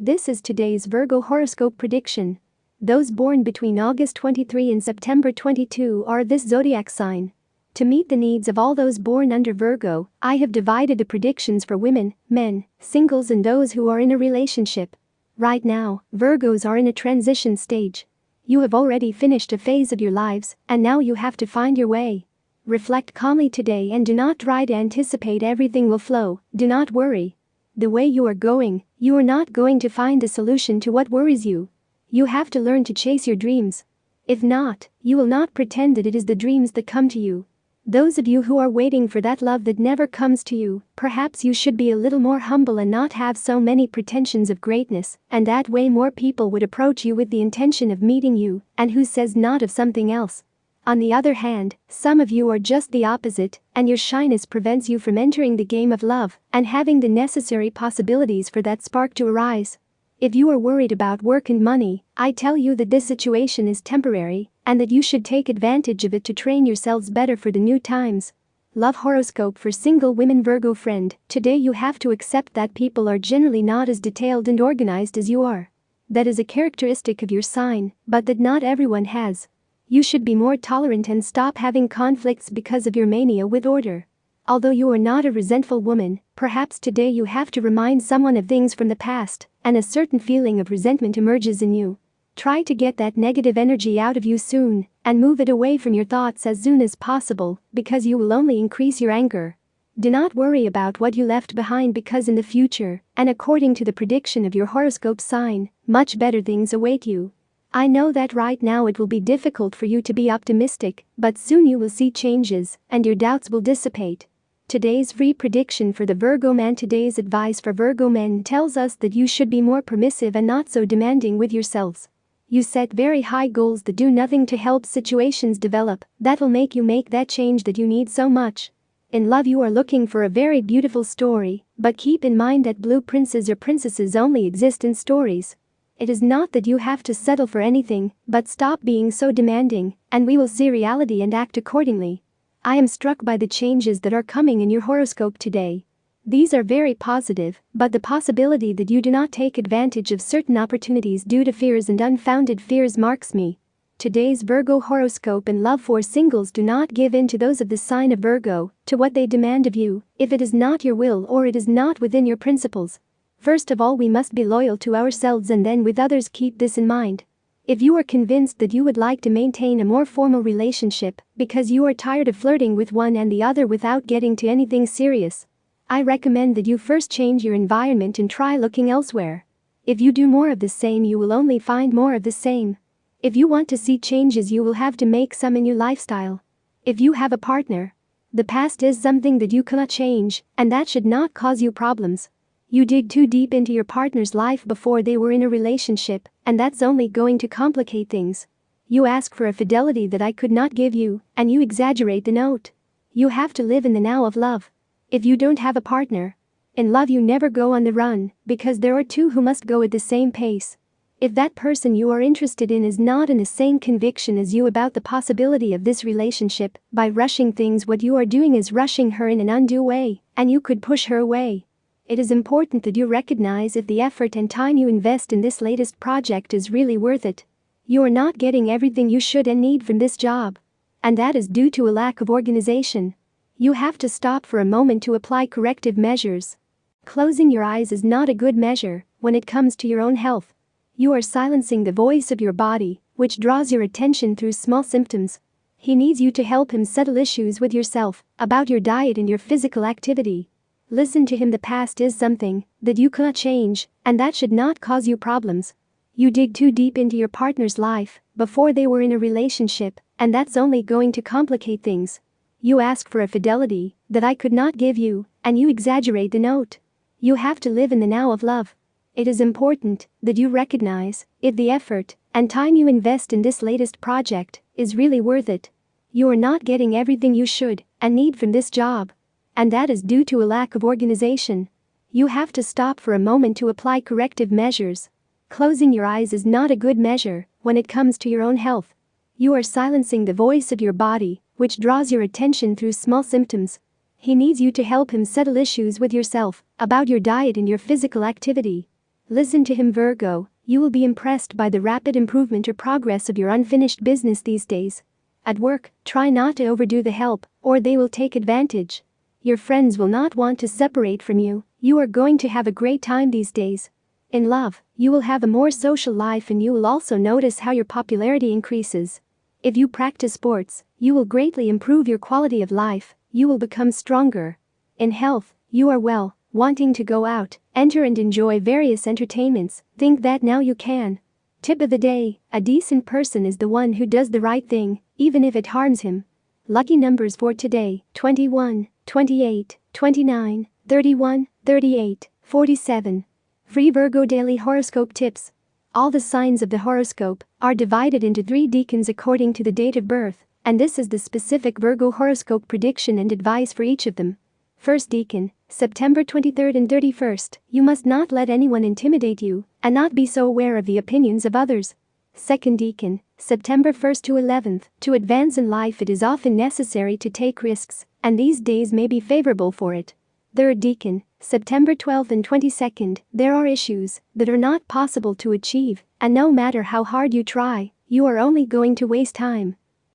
This is today's Virgo horoscope prediction. Those born between August 23 and September 22 are this zodiac sign. To meet the needs of all those born under Virgo, I have divided the predictions for women, men, singles and those who are in a relationship. Right now, Virgos are in a transition stage. You have already finished a phase of your lives, and now you have to find your way. Reflect calmly today and do not try to anticipate everything will flow. Do not worry. The way you are going, you are not going to find the solution to what worries you. You have to learn to chase your dreams. If not, you will not pretend that it is the dreams that come to you. Those of you who are waiting for that love that never comes to you, perhaps you should be a little more humble and not have so many pretensions of greatness, and that way more people would approach you with the intention of meeting you, and who says not of something else. On the other hand, some of you are just the opposite, and your shyness prevents you from entering the game of love and having the necessary possibilities for that spark to arise. If you are worried about work and money, I tell you that this situation is temporary and that you should take advantage of it to train yourselves better for the new times. Love horoscope for single women Virgo friend. Today you have to accept that people are generally not as detailed and organized as you are. That is a characteristic of your sign, but that not everyone has. You should be more tolerant and stop having conflicts because of your mania with order. Although you are not a resentful woman, perhaps today you have to remind someone of things from the past, and a certain feeling of resentment emerges in you. Try to get that negative energy out of you soon, and move it away from your thoughts as soon as possible, because you will only increase your anger. Do not worry about what you left behind because in the future, and according to the prediction of your horoscope sign, much better things await you. I know that right now it will be difficult for you to be optimistic, but soon you will see changes, and your doubts will dissipate. Today's free prediction for the Virgo man. Today's advice for Virgo men tells us that you should be more permissive and not so demanding with yourselves. You set very high goals that do nothing to help situations develop, that will make you make that change that you need so much. In love you are looking for a very beautiful story, but keep in mind that blue princes or princesses only exist in stories. It is not that you have to settle for anything, but stop being so demanding, and we will see reality and act accordingly. I am struck by the changes that are coming in your horoscope today. These are very positive, but the possibility that you do not take advantage of certain opportunities due to fears and unfounded fears marks me. Today's Virgo horoscope and love for singles. Do not give in to those of the sign of Virgo, to what they demand of you, if it is not your will or it is not within your principles. First of all, we must be loyal to ourselves and then with others. Keep this in mind. If you are convinced that you would like to maintain a more formal relationship because you are tired of flirting with one and the other without getting to anything serious, I recommend that you first change your environment and try looking elsewhere. If you do more of the same, you will only find more of the same. If you want to see changes, you will have to make some in your lifestyle. If you have a partner, the past is something that you cannot change, and that should not cause you problems. You dig too deep into your partner's life before they were in a relationship, and that's only going to complicate things. You ask for a fidelity that I could not give you, and you exaggerate the note. You have to live in the now of love. If you don't have a partner in love, you never go on the run, because there are two who must go at the same pace. If that person you are interested in is not in the same conviction as you about the possibility of this relationship, by rushing things, what you are doing is rushing her in an undue way, and you could push her away. It is important that you recognize if the effort and time you invest in this latest project is really worth it. You are not getting everything you should and need from this job, and that is due to a lack of organization. You have to stop for a moment to apply corrective measures. Closing your eyes is not a good measure when it comes to your own health. You are silencing the voice of your body, which draws your attention through small symptoms. He needs you to help him settle issues with yourself about your diet and your physical activity. Listen to him. The past is something that you cannot change, and that should not cause you problems. You dig too deep into your partner's life before they were in a relationship, and that's only going to complicate things. You ask for a fidelity that I could not give you, and you exaggerate the note. You have to live in the now of love. It is important that you recognize if the effort and time you invest in this latest project is really worth it. You are not getting everything you should and need from this job, and that is due to a lack of organization. You have to stop for a moment to apply corrective measures. Closing your eyes is not a good measure when it comes to your own health. You are silencing the voice of your body, which draws your attention through small symptoms. He needs you to help him settle issues with yourself about your diet and your physical activity. Listen to him, Virgo. You will be impressed by the rapid improvement or progress of your unfinished business these days. At work, try not to overdo the help, or they will take advantage. Your friends will not want to separate from you. You are going to have a great time these days. In love, you will have a more social life and you will also notice how your popularity increases. If you practice sports, you will greatly improve your quality of life. You will become stronger. In health, you are well, wanting to go out, enter and enjoy various entertainments. Think that now you can. Tip of the day: a decent person is the one who does the right thing, even if it harms him. Lucky numbers for today: 21, 28, 29, 31, 38, 47. Free Virgo Daily Horoscope Tips. All the signs of the horoscope are divided into 3 decans according to the date of birth, and this is the specific Virgo horoscope prediction and advice for each of them. First decan, September 23rd and 31st. You must not let anyone intimidate you, and not be so aware of the opinions of others. Second decan, September 1st to 11th. To advance in life, it is often necessary to take risks, and these days may be favorable for it. Third decan, September 12th and 22nd. There are issues that are not possible to achieve, and no matter how hard you try, you are only going to waste time.